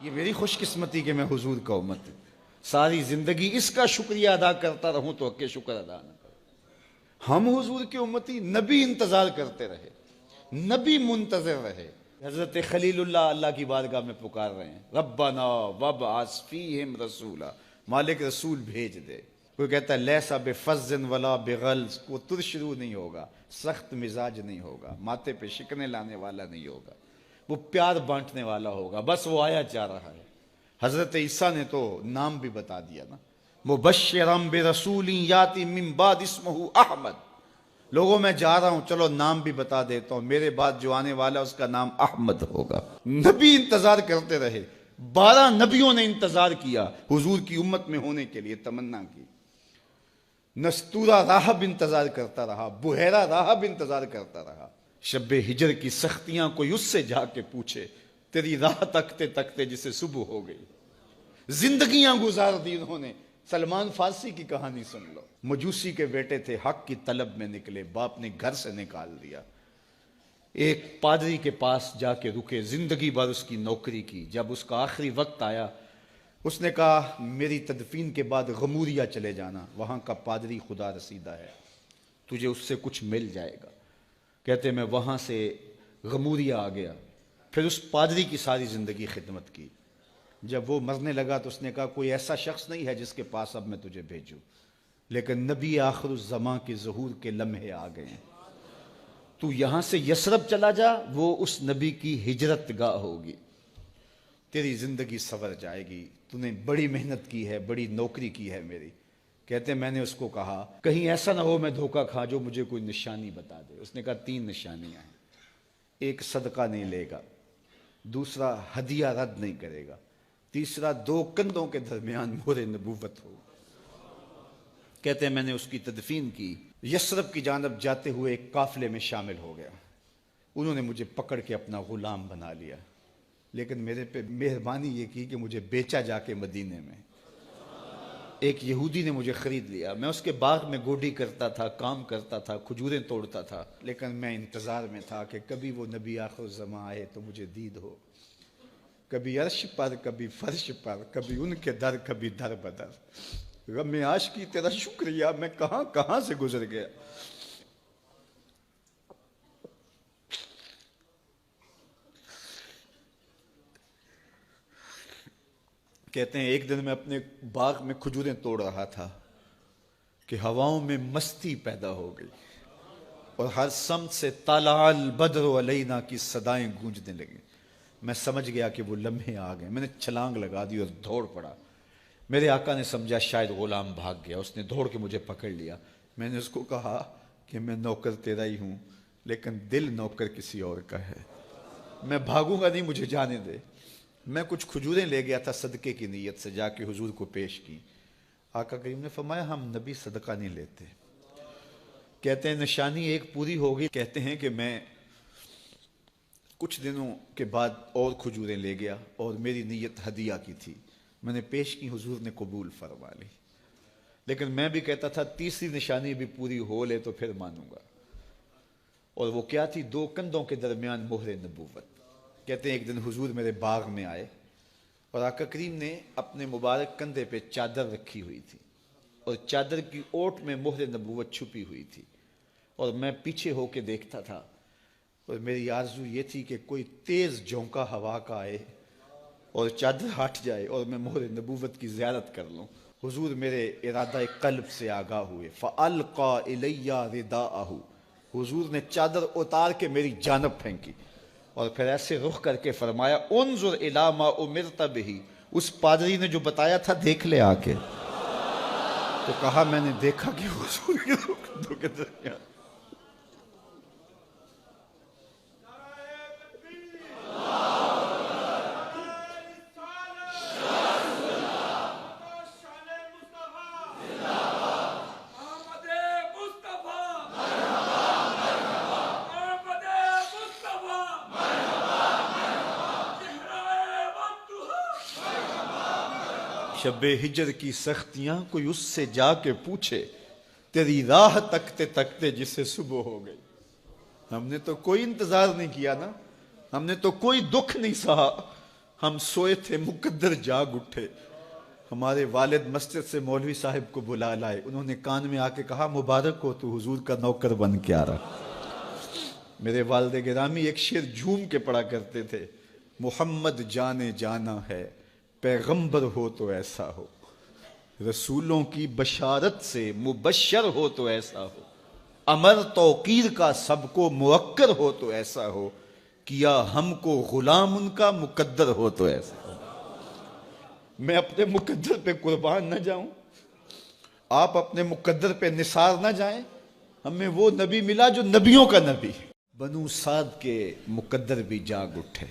یہ میری خوش قسمتی کہ میں حضور کا امت ہوں، ساری زندگی اس کا شکریہ ادا کرتا رہوں تو حق شکر ادا نہ کروں۔ ہم حضور کی امتی، نبی انتظار کرتے رہے، نبی منتظر رہے۔ حضرت خلیل اللہ کی بارگاہ میں پکار رہے ہیں، ربنا وابعث فیہم رسولا، مالک رسول بھیج دے۔ کوئی کہتا ہے لیسا بفظ ولا بغلظ، وہ ترشرو نہیں ہوگا، سخت مزاج نہیں ہوگا، ماتھے پہ شکنے لانے والا نہیں ہوگا، وہ پیار بانٹنے والا ہوگا، بس وہ آیا جا رہا ہے۔ حضرت عیسیٰ نے تو نام بھی بتا دیا نا، مبشرم برسول یاتی من بعد اسمہ احمد، لوگوں میں جا رہا ہوں، چلو نام بھی بتا دیتا ہوں، میرے بعد جو آنے والا اس کا نام احمد ہوگا۔ نبی انتظار کرتے رہے، 12 نبیوں نے انتظار کیا حضور کی امت میں ہونے کے لیے، تمنا کی۔ نستورہ راہب انتظار کرتا رہا، بحیرہ راہب انتظار کرتا رہا۔ شب ہجر کی سختیاں کوئی اس سے جا کے پوچھے، تیری راہ تکتے تکتے جسے صبح ہو گئی۔ زندگیاں گزار دی انہوں نے۔ سلمان فارسی کی کہانی سن لو، مجوسی کے بیٹے تھے، حق کی طلب میں نکلے، باپ نے گھر سے نکال دیا، ایک پادری کے پاس جا کے رکے، زندگی بھر اس کی نوکری کی۔ جب اس کا آخری وقت آیا، اس نے کہا میری تدفین کے بعد غموریہ چلے جانا، وہاں کا پادری خدا رسیدہ ہے، تجھے اس سے کچھ مل جائے گا۔ کہتے میں وہاں سے غموریہ آ گیا، پھر اس پادری کی ساری زندگی خدمت کی۔ جب وہ مرنے لگا تو اس نے کہا کوئی ایسا شخص نہیں ہے جس کے پاس اب میں تجھے بھیجوں، لیکن نبی آخر الزماں کے ظہور کے لمحے آ گئے ہیں، تو یہاں سے یثرب چلا جا، وہ اس نبی کی ہجرت گاہ ہوگی، تیری زندگی سنور جائے گی، تو نے بڑی محنت کی ہے، بڑی نوکری کی ہے میری۔ کہتے میں نے اس کو کہا کہیں ایسا نہ ہو میں دھوکہ کھا جو مجھے کوئی نشانی بتا دے۔ اس نے کہا 3 نشانیاں ہیں، ایک صدقہ نہیں لے گا، دوسرا ہدیہ رد نہیں کرے گا، تیسرا 2 کندھوں کے درمیان مہر نبوت ہو۔ کہتے ہیں میں نے اس کی تدفین کی، یثرب کی جانب جاتے ہوئے ایک قافلے میں شامل ہو گیا، انہوں نے مجھے پکڑ کے اپنا غلام بنا لیا، لیکن میرے پہ مہربانی یہ کی کہ مجھے بیچا جا کے مدینے میں۔ ایک یہودی نے مجھے خرید لیا، میں اس کے باغ میں گوڈی کرتا تھا، کام کرتا تھا، کھجوریں توڑتا تھا، لیکن میں انتظار میں تھا کہ کبھی وہ نبی آخر الزماں آئے تو مجھے دید ہو، کبھی عرش پر، کبھی فرش پر، کبھی ان کے در، کبھی در بدر۔ غم عاشقی تیرا شکریہ، میں کہاں کہاں سے گزر گیا۔ کہتے ہیں ایک دن میں اپنے باغ میں کھجوریں توڑ رہا تھا کہ ہواؤں میں مستی پیدا ہو گئی اور ہر سمت سے طلع البدر علینا کی صدائیں گونجنے لگیں۔ میں سمجھ گیا کہ وہ لمحے آ گئے، میں نے چھلانگ لگا دی اور دوڑ پڑا۔ میرے آقا نے سمجھا شاید غلام بھاگ گیا، اس نے دوڑ کے مجھے پکڑ لیا۔ میں نے اس کو کہا کہ میں نوکر تیرا ہی ہوں، لیکن دل نوکر کسی اور کا ہے، میں بھاگوں گا نہیں، مجھے جانے دے۔ میں کچھ کھجوریں لے گیا تھا صدقے کی نیت سے، جا کے حضور کو پیش کی۔ آقا کریم نے فرمایا ہم نبی صدقہ نہیں لیتے۔ کہتے ہیں نشانی ایک پوری ہو گئی، کہتے ہیں کہ میں کچھ دنوں کے بعد اور کھجوریں لے گیا اور میری نیت ہدیہ کی تھی، میں نے پیش کی، حضور نے قبول فرما لی، لیکن میں بھی کہتا تھا تیسری نشانی بھی پوری ہو لے تو پھر مانوں گا، اور وہ کیا تھی؟ 2 کندھوں کے درمیان مہر نبوت۔ کہتے ہیں ایک دن حضور میرے باغ میں آئے اور آقا کریم نے اپنے مبارک کندھے پہ چادر رکھی ہوئی تھی اور چادر کی اوٹ میں مہر نبوت چھپی ہوئی تھی، اور میں پیچھے ہو کے دیکھتا تھا، اور میری آرزو یہ تھی کہ کوئی تیز جھونکا ہوا کا آئے اور چادر ہٹ جائے اور میں مہر نبوت کی زیارت کر لوں۔ حضور میرے ارادہ قلب سے آگاہ ہوئے، فَأَلْقَى إِلَيَّ رِدَاءَهُ، حضور نے چادر اتار کے میری جانب پھینکی اور پھر ایسے رخ کر کے فرمایا انظر الی ما امرت بہ، اس پادری نے جو بتایا تھا دیکھ لے آ کے۔ تو کہا میں نے دیکھا کہ حضور کے کندھوں کے درمیان۔ شب ہجر کی سختیاں کوئی اس سے جا کے پوچھے، تیری راہ تکتے تکتے جسے صبح ہو گئی۔ ہم نے تو کوئی انتظار نہیں کیا نا، ہم نے تو کوئی دکھ نہیں سہا، ہم سوئے تھے مقدر جاگ اٹھے، ہمارے والد مسجد سے مولوی صاحب کو بلا لائے، انہوں نے کان میں آ کے کہا مبارک ہو تو حضور کا نوکر بن کے آ رہا۔ میرے والد گرامی ایک شعر جھوم کے پڑھا کرتے تھے، محمد جانے جانا ہے، پیغمبر ہو تو ایسا ہو، رسولوں کی بشارت سے مبشر ہو تو ایسا ہو، امر توقیر کا سب کو موکر ہو تو ایسا ہو، کیا ہم کو غلام ان کا مقدر ہو تو ایسا ہو۔ میں اپنے مقدر پہ قربان نہ جاؤں، آپ اپنے مقدر پہ نثار نہ جائیں، ہمیں وہ نبی ملا جو نبیوں کا نبی۔ بنو سعد کے مقدر بھی جاگ اٹھے،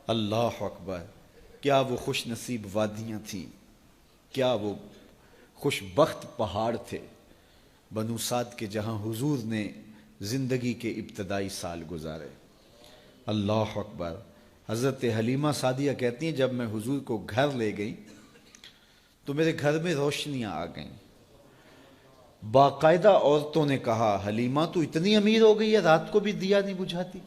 اللہ اکبر، کیا وہ خوش نصیب وادیاں تھیں، کیا وہ خوش بخت پہاڑ تھے بنو سعد کے، جہاں حضور نے زندگی کے ابتدائی سال گزارے۔ اللہ اکبر۔ حضرت حلیمہ سعدیہ کہتی ہیں جب میں حضور کو گھر لے گئی تو میرے گھر میں روشنیاں آ گئیں، باقاعدہ عورتوں نے کہا حلیمہ تو اتنی امیر ہو گئی ہے رات کو بھی دیا نہیں بجھاتی۔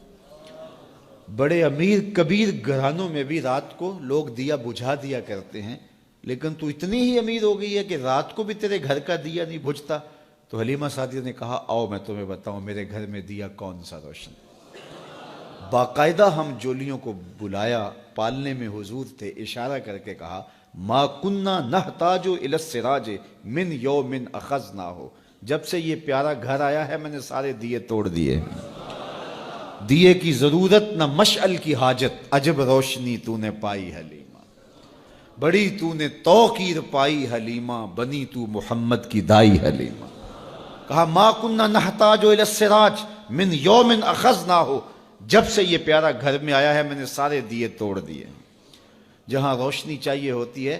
بڑے امیر کبیر گھرانوں میں بھی رات کو لوگ دیا بجھا دیا کرتے ہیں، لیکن تو اتنی ہی امیر ہو گئی ہے کہ رات کو بھی تیرے گھر کا دیا نہیں بجھتا۔ تو حلیمہ سعدیہ نے کہا آؤ میں تمہیں بتاؤں میرے گھر میں دیا کون سا روشن۔ باقاعدہ ہم جولیوں کو بلایا، پالنے میں حضور تھے، اشارہ کر کے کہا ما کننا نحتاج الی السراج من یوم اخذناہ، جب سے یہ پیارا گھر آیا ہے میں نے سارے دیے توڑ دیے، دیے کی ضرورت نہ مشعل کی حاجت، عجب روشنی تو نے پائی حلیمہ، بڑی تو نے توقیر پائی حلیمہ، بنی تو محمد کی دائی حلیمہ۔ کہا ما کننا نحتاج الی السراج من یوم اخذناہ، جب سے یہ پیارا گھر میں آیا ہے میں نے سارے دیے توڑ دیے۔ جہاں روشنی چاہیے ہوتی ہے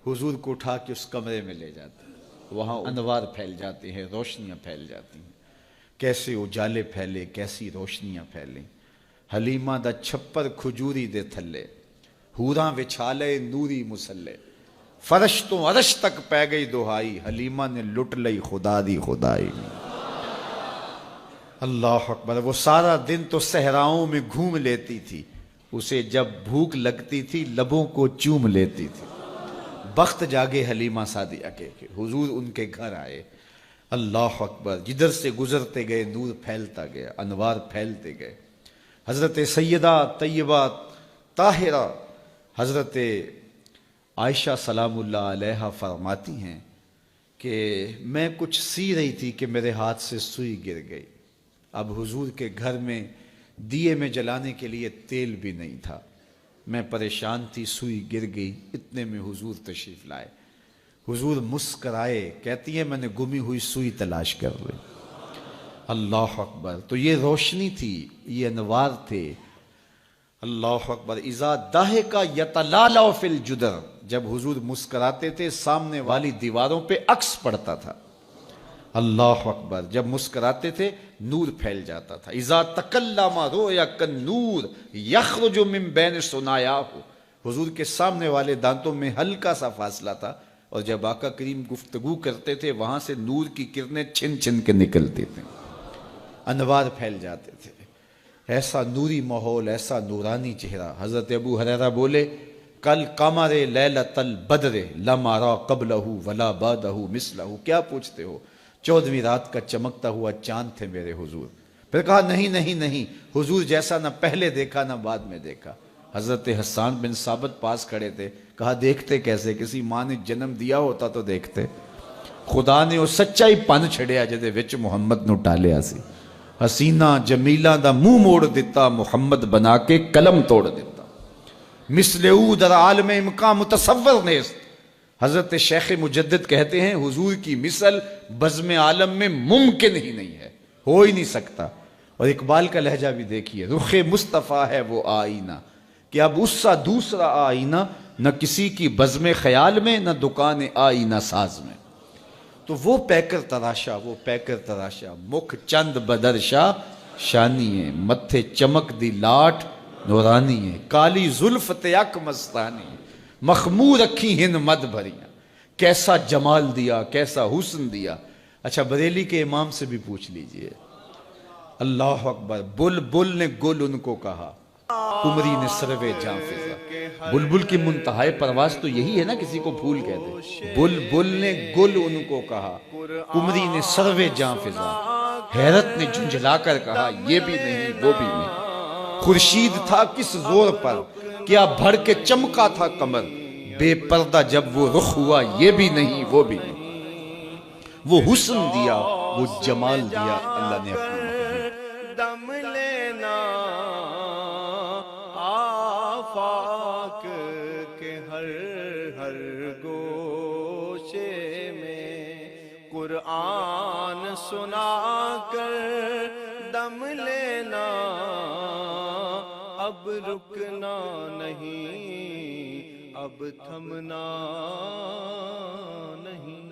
حضور کو اٹھا کے اس کمرے میں لے جاتے ہیں، وہاں انوار پھیل جاتے ہیں، روشنیاں پھیل جاتی ہیں، کیسے اجالے پھیلے، کیسی روشنیاں پھیلیں۔ حلیمہ دا چھپر کھجوری دے تھلے، حوراں وچھالے نوری مسلے، فرش تو عرش تک پہ گئی دہائی، حلیمہ نے لٹ لئی خدا دی خدائی۔ اللہ اکبر۔ وہ سارا دن تو صحراؤں میں گھوم لیتی تھی، اسے جب بھوک لگتی تھی لبوں کو چوم لیتی تھی۔ بخت جاگے حلیمہ سعدیہ کے کہ حضور ان کے گھر آئے۔ اللہ اکبر۔ جدھر سے گزرتے گئے نور پھیلتا گیا، انوار پھیلتے گئے۔ حضرت سیدہ طیبہ طاہرہ حضرت عائشہ سلام اللہ علیہا فرماتی ہیں کہ میں کچھ سی رہی تھی کہ میرے ہاتھ سے سوئی گر گئی۔ اب حضور کے گھر میں دیے میں جلانے کے لیے تیل بھی نہیں تھا، میں پریشان تھی، سوئی گر گئی، اتنے میں حضور تشریف لائے۔ حضور مسکرائے، کہتی ہے میں نے گمی ہوئی سوئی تلاش کر لی۔ اللہ اکبر۔ تو یہ روشنی تھی، یہ انوار تھے۔ اللہ اکبر۔ اذا ضحک یتلالع فی الجدر، جب حضور مسکراتے تھے سامنے والی دیواروں پہ عکس پڑتا تھا۔ اللہ اکبر۔ جب مسکراتے تھے نور پھیل جاتا تھا۔ اذا تکلم رؤیا کالنور یخرج من بین ثنایاہ، حضور کے سامنے والے دانتوں میں ہلکا سا فاصلہ تھا، اور جب آقا کریم گفتگو کرتے تھے وہاں سے نور کی کرنیں چھن چھن کے نکلتی تھیں، انوار پھیل جاتے تھے۔ ایسا نوری ماحول، ایسا نورانی چہرہ۔ حضرت ابو ہریرہ بولے کل قمر لیلۃ البدر لم ارى قبلہ ولا بعدہ مثلہ، کیا پوچھتے ہو؟ 14ویں رات کا چمکتا ہوا چاند تھے میرے حضور۔ پھر کہا نہیں نہیں نہیں، حضور جیسا نہ پہلے دیکھا نہ بعد میں دیکھا۔ حضرت حسان بن ثابت پاس کھڑے تھے، کہا دیکھتے کیسے؟ کسی ماں نے جنم دیا ہوتا تو دیکھتے۔ خدا نے وہ سچا ہی پن چھڑیا جدے وچ محمد نو ٹالیا سی۔ حسینہ جمیلہ دا منہ موڑ دیتا، محمد بنا کے قلم توڑ دیتا۔ مثل او در عالم امکان متصور نیست، حضرت شیخ مجدد کہتے ہیں حضور کی مثل بزم عالم میں ممکن ہی نہیں ہے، ہو ہی نہیں سکتا۔ اور اقبال کا لہجہ بھی دیکھیے، رخ مصطفیٰ ہے وہ آئینہ کہ اب اس سا دوسرا آئینہ، نہ کسی کی بزم خیال میں نہ دکان آئینہ ساز میں۔ تو وہ پیکر تراشا، وہ پیکر تراشا، مکھ چند بدرشا شانی ہے، متھے چمک دی لاٹ نورانی ہے، کالی زلف تیک مستانی ہے، مخمور رکھی ہن مد بھریاں، کیسا جمال دیا، کیسا حسن دیا۔ اچھا بریلی کے امام سے بھی پوچھ لیجئے، اللہ اکبر۔ بل بل نے گل ان کو کہا، قمری نے سروے جاں فضا. بلبل کی منتہائے پرواز تو یہی ہے نا کسی کو پھول کہہ دے. بلبل نے گل ان کو کہا, قمری نے سروے جاں فضا. حیرت نے جھنجھلا کر کہا یہ بھی نہیں وہ بھی نہیں. خورشید تھا کس زور پر, کیا بھڑ کے چمکا تھا قمر. بے پردہ جب وہ رخ ہوا یہ بھی نہیں وہ بھی نہیں. وہ حسن دیا وہ جمال دیا اللہ نے اپنا محبوب. دم لینا آفاق کے ہر ہر گوشے میں, قرآن سنا کر دم لینا, اب رکنا نہیں اب تھمنا نہیں.